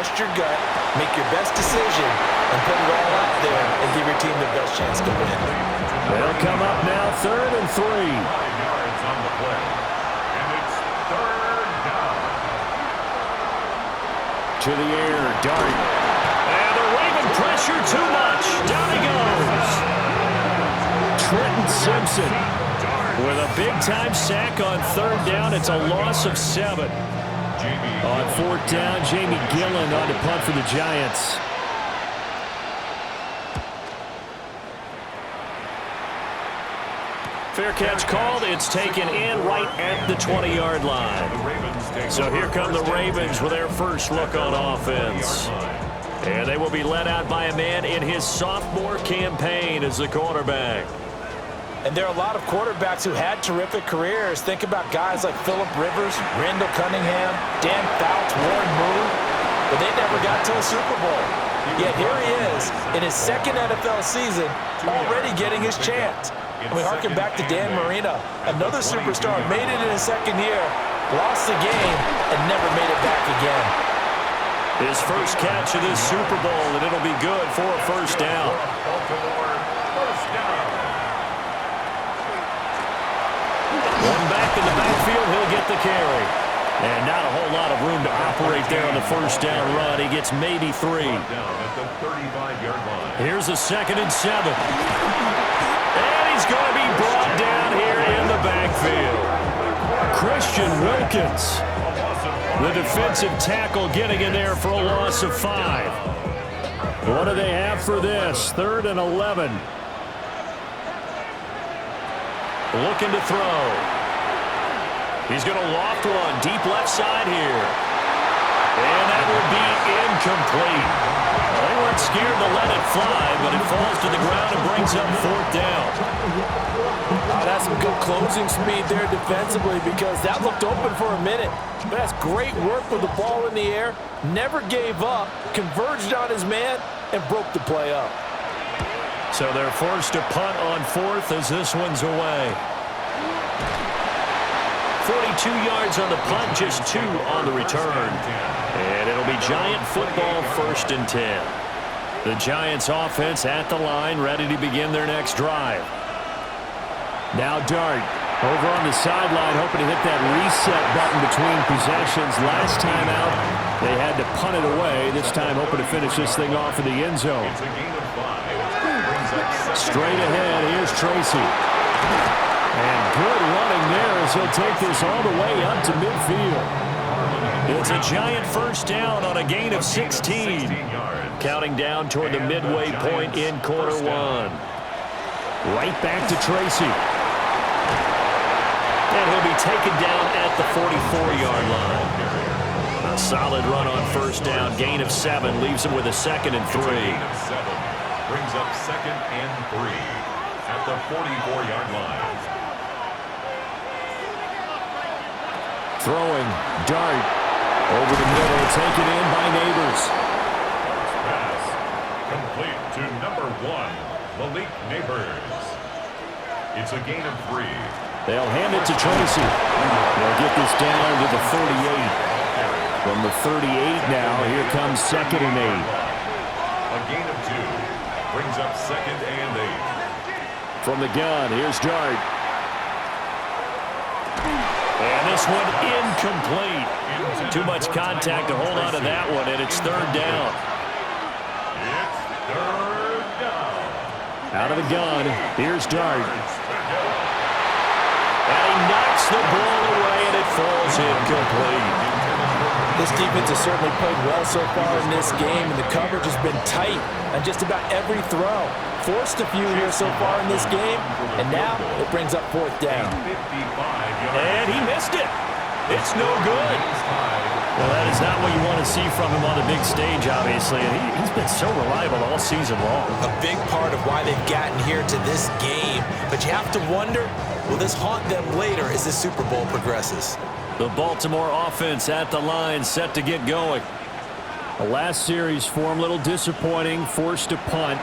trust your gut, make your best decision, and put it all out there and give your team the best chance to win. They'll come up now 3rd and 3. 5 yards on the play. And it's 3rd down. To the air, Dart. And the Raven pressure too much. Down he goes. Trenton Simpson with a big-time sack on 3rd down. It's a loss of 7. On 4th down, Jamie Gillen on to punt for the Giants. Fair catch called. It's taken in right at the 20-yard line. So here come the Ravens with their first look on offense. And they will be led out by a man in his sophomore campaign as the quarterback. And there are a lot of quarterbacks who had terrific careers. Think about guys like Phillip Rivers, Randall Cunningham, Dan Fouts, Warren Moon. But they never got to a Super Bowl. Yet here he is in his 2nd NFL season, already getting his chance. And we harken back to Dan Marino, another superstar, made it in his 2nd year, lost the game, and never made it back again. His first catch of this Super Bowl, and it'll be good for a first down. One back in the backfield, he'll get the carry. And not a whole lot of room to operate there on the first down run. He gets maybe 3. Here's a 2nd and 7. And he's going to be brought down here in the backfield. Christian Wilkins, the defensive tackle, getting in there for a loss of 5. What do they have for this? 3rd and 11. Looking to throw. He's going to loft one deep left side here. And that will be incomplete. Well, they weren't scared to let it fly, but it falls to the ground and brings up 4th down. That's some good closing speed there defensively because that looked open for a minute. But that's great work with the ball in the air. Never gave up, converged on his man, and broke the play up. So they're forced to punt on 4th as this one's away. 42 yards on the punt, just 2 on the return. And it'll be Giant football 1st and 10. The Giants offense at the line, ready to begin their next drive. Now Dart over on the sideline, hoping to hit that reset button between possessions. Last time out, they had to punt it away. This time hoping to finish this thing off in the end zone. Straight ahead, here's Tracy. And good running there as he'll take this all the way up to midfield. It's a Giant first down on a gain of 16. Counting down toward the midway point in quarter 1. Right back to Tracy. And he'll be taken down at the 44-yard line. A solid run on first down. Gain of 7 leaves him with a 2nd and 3. Brings up 2nd and 3 at the 44-yard line. Throwing, Dart, over the middle, taken in by Neighbors. Pass complete to number 1, Malik Neighbors. It's a gain of 3. They'll hand it to Tracy. They'll get this down to the 38. From the 38 now, here comes 2nd and 8. A gain of 2 brings up 2nd and 8. From the gun, here's Dart. And this one incomplete. Too much contact to hold on to that one, and it's 3rd down. It's 3rd down. Out of the gun, here's Dart. And he knocks the ball away, and it falls incomplete. This defense has certainly played well so far in this game, and the coverage has been tight on just about every throw. Forced a few here so far in this game, and now it brings up 4th down. And he missed it. It's no good. Well, that is not what you want to see from him on the big stage, obviously. And he's been so reliable all season long. A big part of why they've gotten here to this game. But you have to wonder, will this haunt them later as the Super Bowl progresses? The Baltimore offense at the line, set to get going. The last series for him, a little disappointing, forced to punt.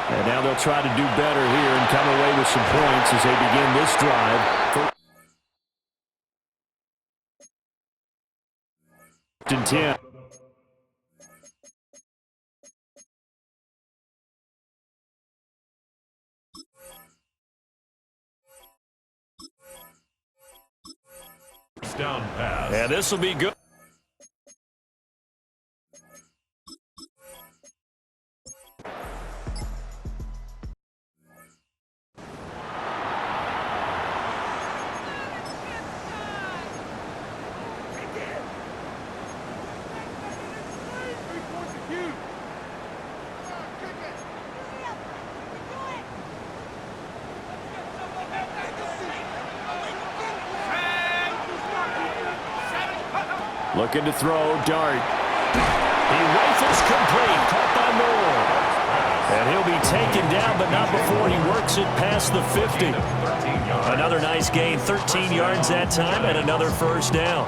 And now they'll try to do better here and come away with some points as they begin this drive. 1st and 10. touchdown pass. And this will be good. Looking to throw, dart. He rifles complete, caught by Moore. And he'll be taken down, but not before he works it past the 50. Another nice gain, 13 yards that time, and another first down.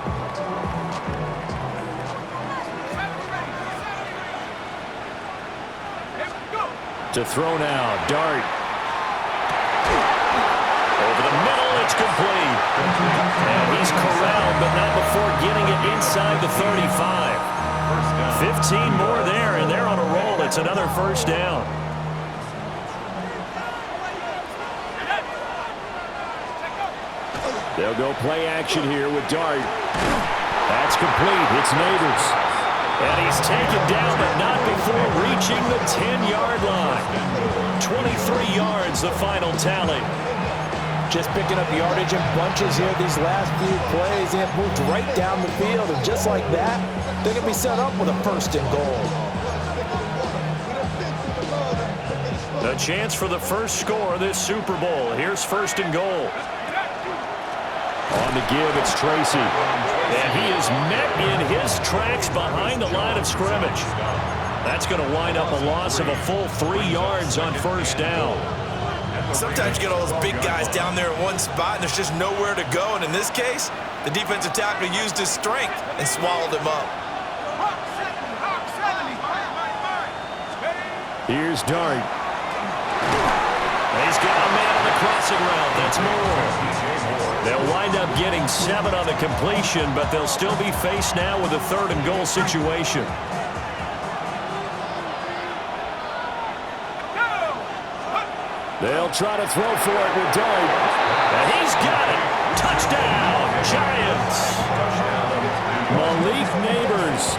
To throw now, dart. Over the middle, it's complete. And he's corralled, but not before getting it inside the 35. 15 more there, and they're on a roll. It's another first down. They'll go play action here with dart. That's complete. It's Neighbors. And he's taken down, but not before reaching the 10-yard line. 23 yards, the final tally. Just picking up yardage in bunches here these last few plays. They have moved right down the field, and just like that, they can be set up with a first and goal. A chance for the first score of this Super Bowl. Here's first and goal. On the give, it's Tracy. And he is met in his tracks behind the line of scrimmage. That's going to wind up a loss of a full 3 yards on first down. Sometimes you get all those big guys down there in one spot, and there's just nowhere to go. And in this case, the defensive tackle used his strength and swallowed him up. Here's Dart. He's got a man on the crossing route. That's Moore. They'll wind up getting 7 on the completion, but they'll still be faced now with a third and goal situation. They'll try to throw for it with Dart. And he's got it. Touchdown, Giants. Malik Neighbors.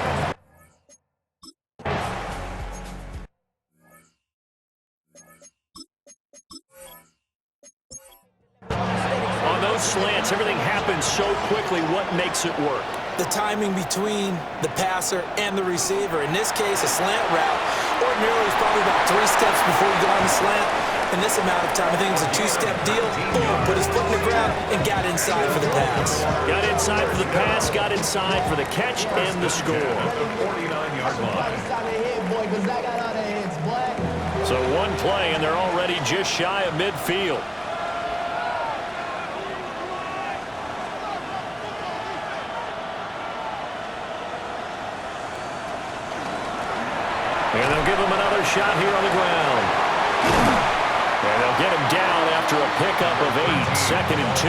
On those slants, everything happens so quickly. What makes it work? The timing between the passer and the receiver. In this case, a slant route. Ordinarily, it's probably about 3 steps before you go on the slant. In this amount of time, I think it was a 2-step deal. Boom, put his foot in the ground and got inside for the pass. Got inside for the pass, got inside for the catch and the score. 49-yard line. So one play, and they're already just shy of midfield. And they'll give him another shot here on the ground. And they'll get him down after a pickup of 8, 2nd and 2.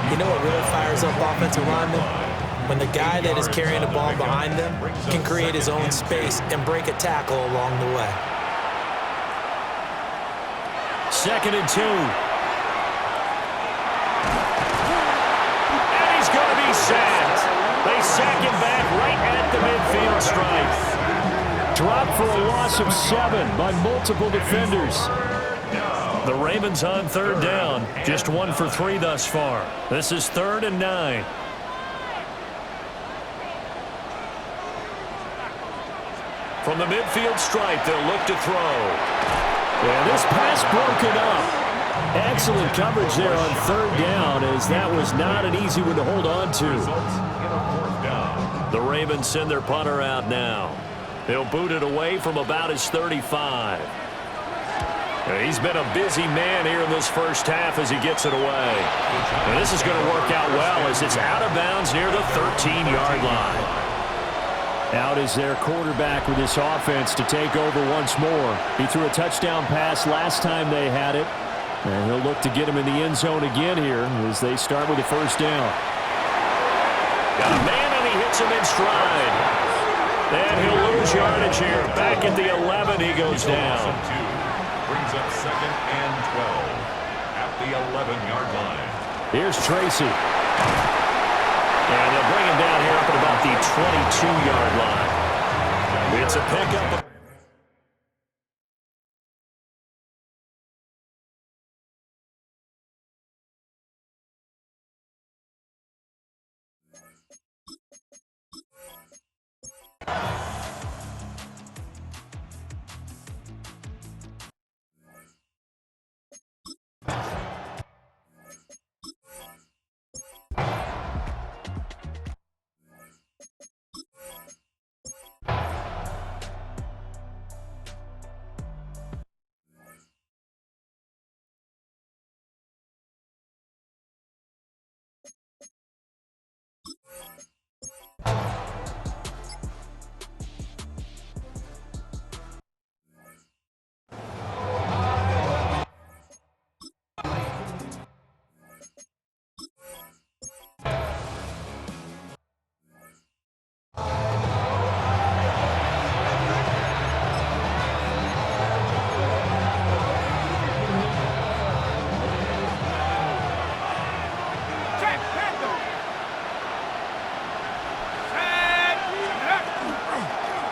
You know what really fires up offensive linemen? When the guy that is carrying the ball behind them can create his own space and break a tackle along the way. 2nd and 2. And he's going to be sacked. They sack him back right at the midfield stripe. Dropped for a loss of 7 by multiple defenders. The Ravens on third down. Just 1 for 3 thus far. This is 3rd and 9. From the midfield stripe, they'll look to throw. And this pass broken up. Excellent coverage there on third down, as that was not an easy one to hold on to. The Ravens send their punter out now. He'll boot it away from about his 35. He's been a busy man here in this first half as he gets it away. And this is going to work out well as it's out of bounds near the 13-yard line. Out is their quarterback with this offense to take over once more. He threw a touchdown pass last time they had it. And he'll look to get him in the end zone again here as they start with the first down. Got a man and he hits him in stride. And he'll lose yardage here. Back at the 11, he goes down. Brings up 2nd and 12 at the 11-yard line. Here's Tracy. And they'll bring him down here up at about the 22-yard line. It's a pickup.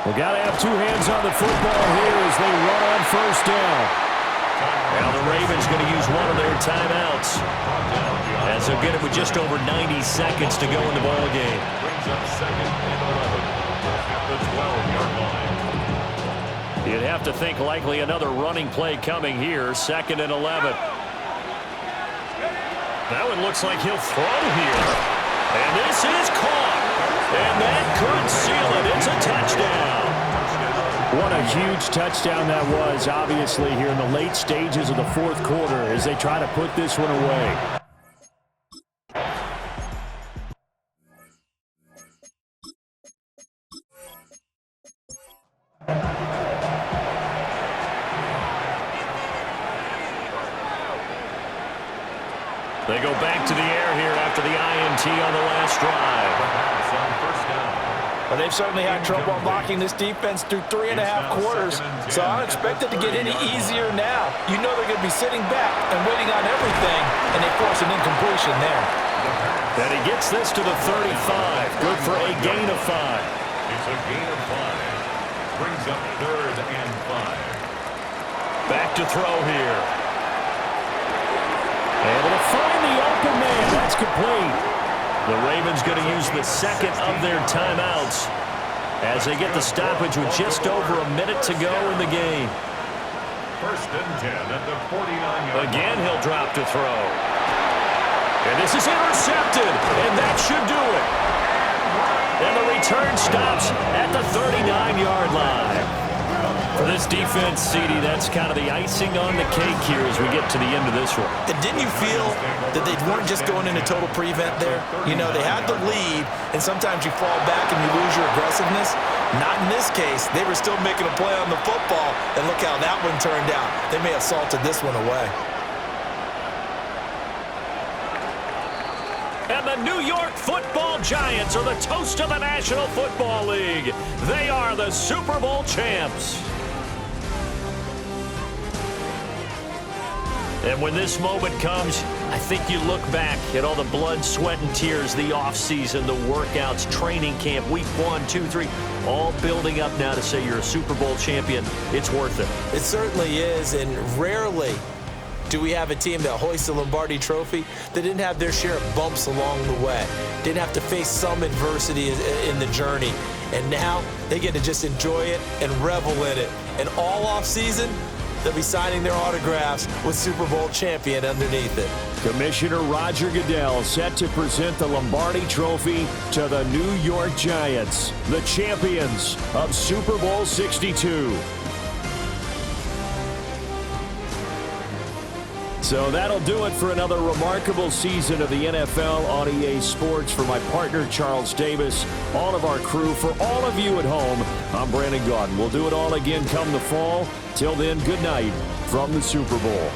We got to have two hands on the football here as they run on first down. Now the Ravens going to use one of their timeouts as they'll get it with just over 90 seconds to go in the ball game. Brings up 2nd and 11 at the 12-yard line. You'd have to think likely another running play coming here. 2nd and 11. That one looks like he'll throw here. And this is caught. And that could seal it. It's a touchdown. What a huge touchdown that was, obviously, here in the late stages of the fourth quarter as they try to put this one away. They go back to the air here after the INT on the last drive. Well, they've certainly had trouble unlocking this defense through 3.5 quarters, so I don't expect it to get any easier now. You know they're going to be sitting back and waiting on everything, and they force an incompletion there. And he gets this to the 35. Good for a gain of 5. It's a gain of 5. Brings up 3rd and 5. Back to throw here. Able to find the open man. That's complete. The Ravens going to use the second of their timeouts as they get the stoppage with just over a minute to go in the game. 1st and 10 at the 49-yard line. Again, he'll drop to throw. And this is intercepted, and that should do it. And the return stops at the 39-yard line. For this defense, CD, that's kind of the icing on the cake here as we get to the end of this one. And didn't you feel that they weren't just going into total prevent there? You know, they had the lead, and sometimes you fall back and you lose your aggressiveness. Not in this case. They were still making a play on the football, and look how that one turned out. They may have salted this one away. And the New York Football Giants are the toast of the National Football League. They are the Super Bowl champs. And when this moment comes, I think you look back at all the blood, sweat, and tears, the offseason, the workouts, training camp, week 1, 2, 3, all building up now to say you're a Super Bowl champion. It's worth it. It certainly is, and rarely do we have a team that hoists the Lombardi Trophy that didn't have their share of bumps along the way, didn't have to face some adversity in the journey, and now they get to just enjoy it and revel in it. And all offseason, they'll be signing their autographs with Super Bowl champion underneath it. Commissioner Roger Goodell set to present the Lombardi Trophy to the New York Giants, the champions of Super Bowl 62. So that'll do it for another remarkable season of the NFL on EA Sports. For my partner, Charles Davis, all of our crew, for all of you at home, I'm Brandon Gaudin. We'll do it all again come the fall. Till then, good night from the Super Bowl.